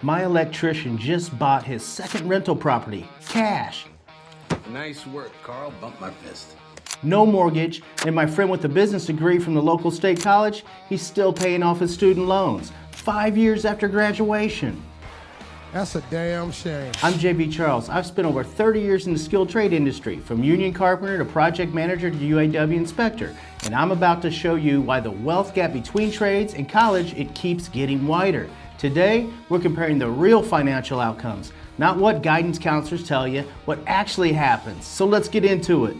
My electrician just bought his second rental property, cash. Nice work, Carl. Bump my fist. No mortgage, and my friend with a business degree from the local state college, he's still paying off his student loans 5 years after graduation. That's a damn shame. I'm JV Charles. I've spent over 30 years in the skilled trade industry, from union carpenter to project manager to UAW inspector, and I'm about to show you why the wealth gap between trades and college, it keeps getting wider. Today, we're comparing the real financial outcomes, not what guidance counselors tell you, what actually happens. So let's get into it.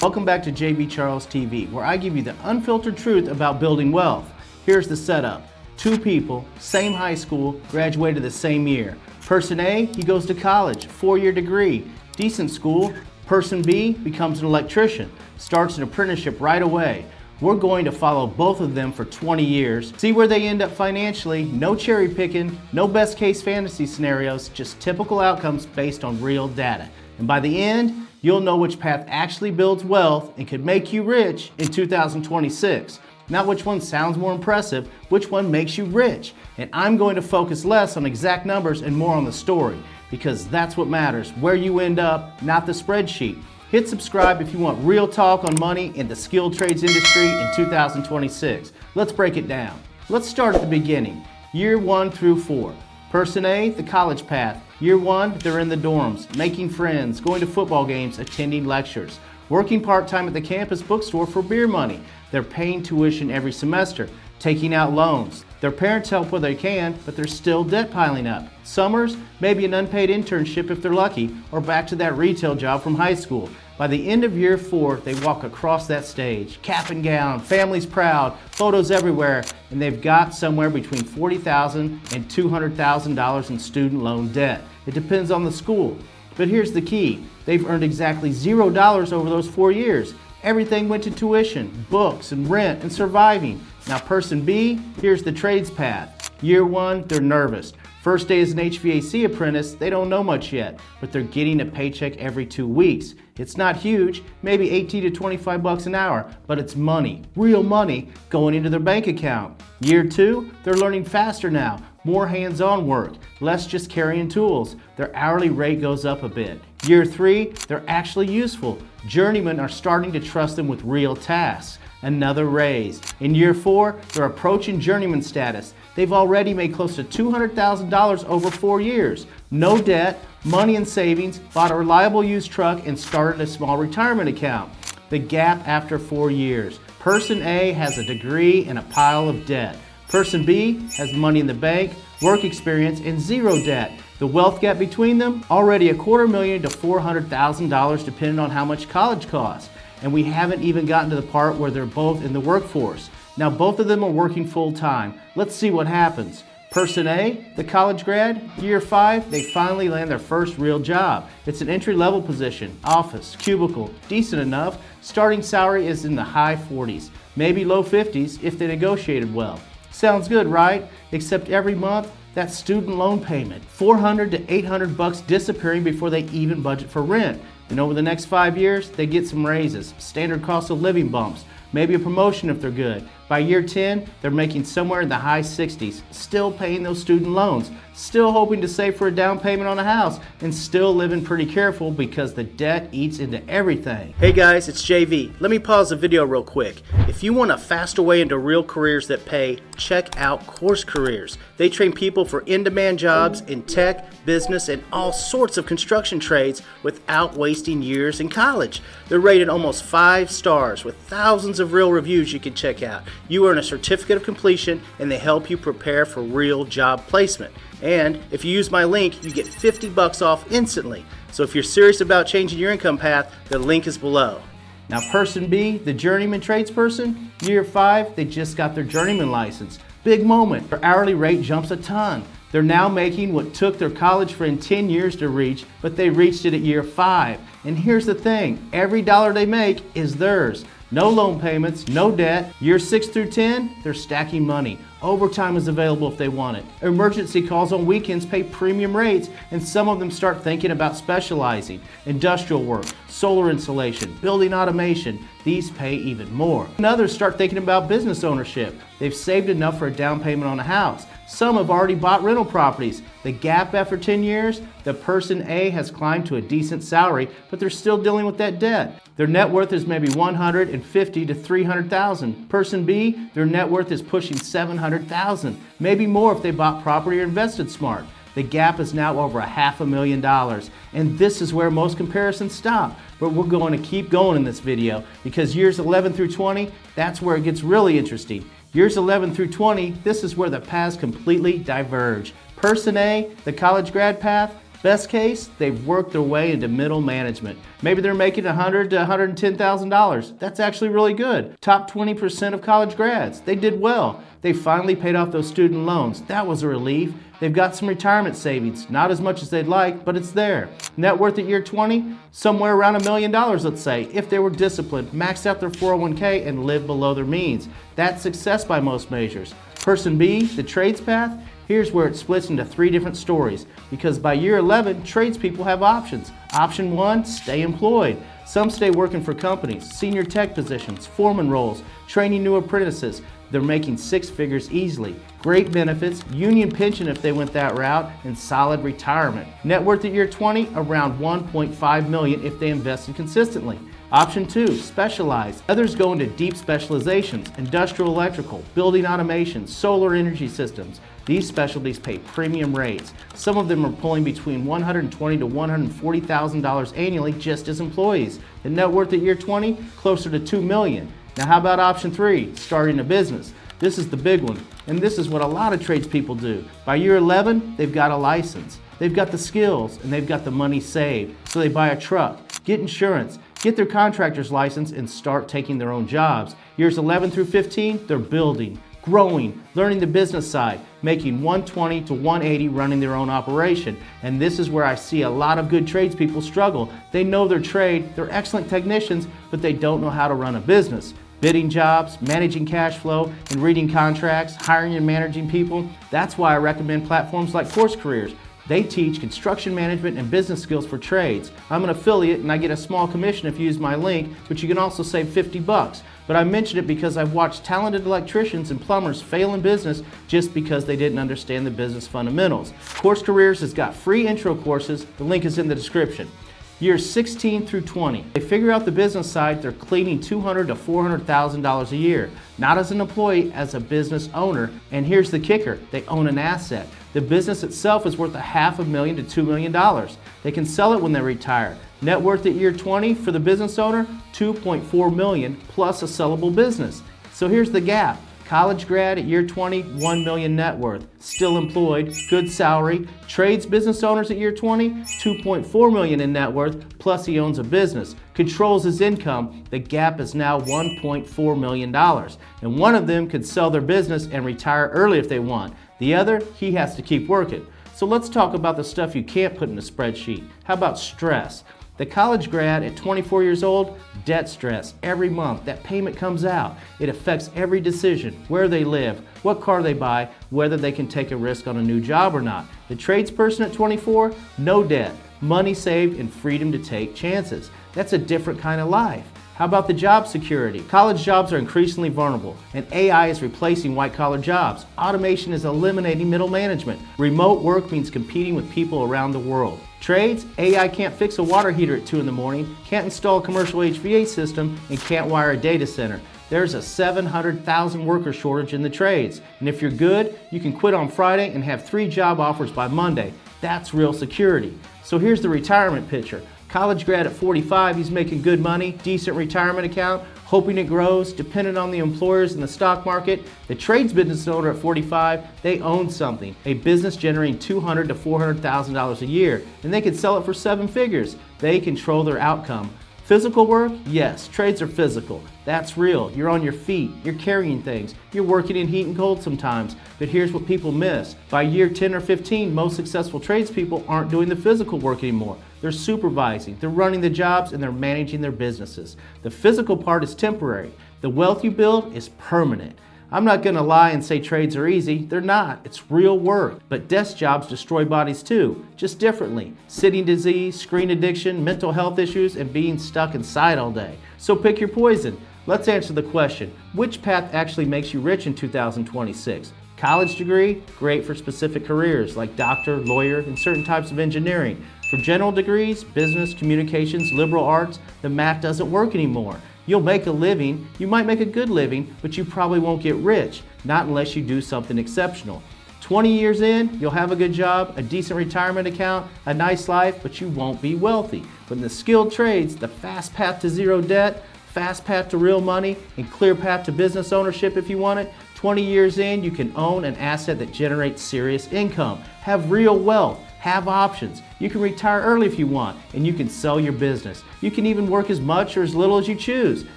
Welcome back to JV Charles TV, where I give you the unfiltered truth about building wealth. Here's the setup. Two people, same high school, graduated the same year. Person A, he goes to college, 4-year degree, decent school. Person B becomes an electrician, starts an apprenticeship right away. We're going to follow both of them for 20 years, see where they end up financially, no cherry picking, no best case fantasy scenarios, just typical outcomes based on real data. And by the end, you'll know which path actually builds wealth and could make you rich in 2026. Not which one sounds more impressive, which one makes you rich. And I'm going to focus less on exact numbers and more on the story, because that's what matters, where you end up, not the spreadsheet. Hit subscribe if you want real talk on money in the skilled trades industry in 2026. Let's break it down. Let's start at the beginning, year 1 through 4. Person A, the college path. Year 1, they're in the dorms, making friends, going to football games, attending lectures, working part-time at the campus bookstore for beer money. They're paying tuition every semester, taking out loans. Their parents help where they can, but there's still debt piling up. Summers, maybe an unpaid internship if they're lucky, or back to that retail job from high school. By the end of year 4, they walk across that stage, cap and gown, family's proud, photos everywhere, and they've got somewhere between $40,000 and $200,000 in student loan debt. It depends on the school. But here's the key. They've earned exactly $0 over those 4 years. Everything went to tuition, books, and rent, and surviving. Now person B, here's the trades path. Year 1, they're nervous. First day as an HVAC apprentice, they don't know much yet, but they're getting a paycheck every 2 weeks. It's not huge, maybe 18 to 25 bucks an hour, but it's money, real money, going into their bank account. Year 2, they're learning faster now, more hands-on work, less just carrying tools. Their hourly rate goes up a bit. Year 3, they're actually useful. Journeymen are starting to trust them with real tasks. Another raise. In year 4, they're approaching journeyman status. They've already made close to $200,000 over 4 years. No debt, money and savings, bought a reliable used truck, and started a small retirement account. The gap after 4 years. Person A has a degree and a pile of debt. Person B has money in the bank, work experience, and zero debt. The wealth gap between them, already $250,000 to $400,000 depending on how much college costs. And we haven't even gotten to the part where they're both in the workforce. Now both of them are working full time. Let's see what happens. Person A, the college grad, year 5, they finally land their first real job. It's an entry-level position, office, cubicle, decent enough. Starting salary is in the high 40s, maybe low 50s if they negotiated well. Sounds good, right? Except every month, that student loan payment, $400 to $800 disappearing before they even budget for rent. And over the next 5 years, they get some raises, standard cost of living bumps, maybe a promotion if they're good. By year 10, they're making somewhere in the high 60s, still paying those student loans, still hoping to save for a down payment on a house, and still living pretty careful because the debt eats into everything. Hey guys, it's JV. Let me pause the video real quick. If you want a faster way into real careers that pay, check out Course Careers. They train people for in-demand jobs in tech, business, and all sorts of construction trades without wasting years in college. They're rated almost 5 stars with thousands of real reviews you can check out. You earn a certificate of completion and they help you prepare for real job placement. And if you use my link, you get $50 off instantly. So if you're serious about changing your income path, the link is below. Now person B, the journeyman tradesperson, year 5, they just got their journeyman license. Big moment, their hourly rate jumps a ton. They're now making what took their college friend 10 years to reach, but they reached it at year 5. And here's the thing, every dollar they make is theirs. No loan payments, no debt. Years 6 through 10, they're stacking money. Overtime is available if they want it. Emergency calls on weekends pay premium rates, and some of them start thinking about specializing. Industrial work, solar insulation, building automation, these pay even more. And others start thinking about business ownership. They've saved enough for a down payment on a house. Some have already bought rental properties. The gap after 10 years, the person A has climbed to a decent salary, but they're still dealing with that debt. Their net worth is maybe $150,000 to $300,000. Person B, their net worth is pushing $700,000, maybe more if they bought property or invested smart. The gap is now over $500,000, and this is where most comparisons stop. But we're going to keep going in this video because years 11 through 20, that's where it gets really interesting. Years 11 through 20, this is where the paths completely diverge. Person A, the college grad path, best case, they've worked their way into middle management. Maybe they're making $100,000 to $110,000. That's actually really good. Top 20% of college grads, they did well. They finally paid off those student loans. That was a relief. They've got some retirement savings, not as much as they'd like, but it's there. Net worth at year 20, somewhere around $1 million, let's say, if they were disciplined, maxed out their 401k, and lived below their means. That's success by most measures. Person B, the trades path, here's where it splits into 3 different stories, because by year 11, tradespeople have options. Option 1, stay employed. Some stay working for companies, senior tech positions, foreman roles, training new apprentices. They're making 6 figures easily. Great benefits, union pension if they went that route, and solid retirement. Net worth at year 20, around $1.5 million if they invested consistently. Option 2, specialize. Others go into deep specializations, industrial electrical, building automation, solar energy systems. These specialties pay premium rates. Some of them are pulling between $120,000 to $140,000 annually just as employees. The net worth at year 20, closer to $2 million. Now how about option 3, starting a business? This is the big one, and this is what a lot of tradespeople do. By year 11, they've got a license, they've got the skills, and they've got the money saved. So they buy a truck, get insurance, get their contractor's license, and start taking their own jobs. Years 11 through 15, they're building, growing, learning the business side, making 120 to 180 running their own operation. And this is where I see a lot of good tradespeople struggle. They know their trade, they're excellent technicians, but they don't know how to run a business. Bidding jobs, managing cash flow, and reading contracts, hiring and managing people. That's why I recommend platforms like Course Careers. They teach construction management and business skills for trades. I'm an affiliate and I get a small commission if you use my link, but you can also save $50. But I mention it because I've watched talented electricians and plumbers fail in business just because they didn't understand the business fundamentals. Course Careers has got free intro courses. The link is in the description. Years 16 through 20. They figure out the business side, they're cleaning $200,000 to $400,000 a year. Not as an employee, as a business owner. And here's the kicker, they own an asset. The business itself is worth $500,000 to $2 million. They can sell it when they retire. Net worth at year 20 for the business owner, $2.4 million plus a sellable business. So here's the gap. College grad at year 20, $1 million net worth, still employed, good salary. Trades business owners at year 20, $2.4 million in net worth, plus he owns a business, controls his income. The gap is now $1.4 million. And one of them could sell their business and retire early if they want. The other, he has to keep working. So let's talk about the stuff you can't put in a spreadsheet. How about stress? The college grad at 24 years old, debt stress. Every month that payment comes out. It affects every decision, where they live, what car they buy, whether they can take a risk on a new job or not. The tradesperson at 24, no debt, money saved, and freedom to take chances. That's a different kind of life. How about the job security? College jobs are increasingly vulnerable, and AI is replacing white-collar jobs. Automation is eliminating middle management. Remote work means competing with people around the world. Trades, AI can't fix a water heater at 2 in the morning, can't install a commercial HVAC system, and can't wire a data center. There's a 700,000 worker shortage in the trades. And if you're good, you can quit on Friday and have 3 job offers by Monday. That's real security. So here's the retirement picture. College grad at 45, he's making good money, decent retirement account, hoping it grows, dependent on the employers and the stock market. The trades business owner at 45, they own something, a business generating $200,000 to $400,000 a year, and they can sell it for 7 figures. They control their outcome. Physical work? Yes, trades are physical. That's real. You're on your feet, you're carrying things, you're working in heat and cold sometimes. But here's what people miss. By year 10 or 15, most successful tradespeople aren't doing the physical work anymore. They're supervising, they're running the jobs, and they're managing their businesses. The physical part is temporary. The wealth you build is permanent. I'm not going to lie and say trades are easy. They're not. It's real work. But desk jobs destroy bodies too, just differently. Sitting disease, screen addiction, mental health issues, and being stuck inside all day. So pick your poison. Let's answer the question, which path actually makes you rich in 2026? College degree? Great for specific careers like doctor, lawyer, and certain types of engineering. For general degrees, business, communications, liberal arts, the math doesn't work anymore. You'll make a living, you might make a good living, but you probably won't get rich, not unless you do something exceptional. 20 years in, you'll have a good job, a decent retirement account, a nice life, but you won't be wealthy. But in the skilled trades, the fast path to zero debt, fast path to real money, and clear path to business ownership if you want it, 20 years in, you can own an asset that generates serious income, have real wealth, have options. You can retire early if you want, and you can sell your business. You can even work as much or as little as you choose.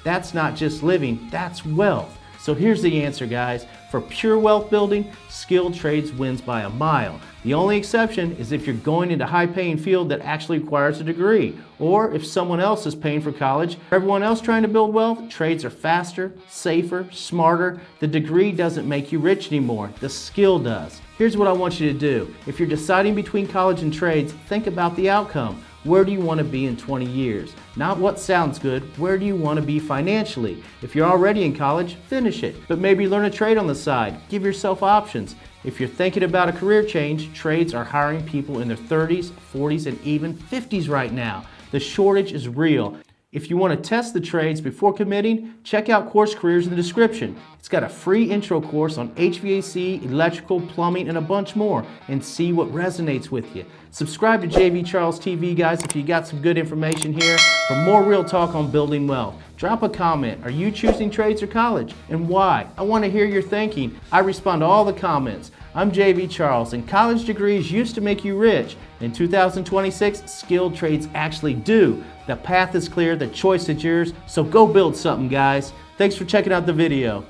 That's not just living, that's wealth. So here's the answer, guys. For pure wealth building, skilled trades wins by a mile. The only exception is if you're going into a high-paying field that actually requires a degree, or if someone else is paying for college. For everyone else trying to build wealth, trades are faster, safer, smarter. The degree doesn't make you rich anymore. The skill does. Here's what I want you to do. If you're deciding between college and trades, think about the outcome. Where do you want to be in 20 years? Not what sounds good, where do you want to be financially? If you're already in college, finish it, but maybe learn a trade on the side. Give yourself options. If you're thinking about a career change, trades are hiring people in their 30s, 40s, and even 50s right now. The shortage is real. If you want to test the trades before committing, check out Course Careers in the description. It's got a free intro course on HVAC, electrical, plumbing, and a bunch more, and see what resonates with you. Subscribe to JV Charles TV, guys, if you got some good information here for more real talk on building wealth. Drop a comment. Are you choosing trades or college? And why? I want to hear your thinking. I respond to all the comments. I'm JV Charles, and college degrees used to make you rich. In 2026, skilled trades actually do. The path is clear, the choice is yours, so go build something, guys. Thanks for checking out the video.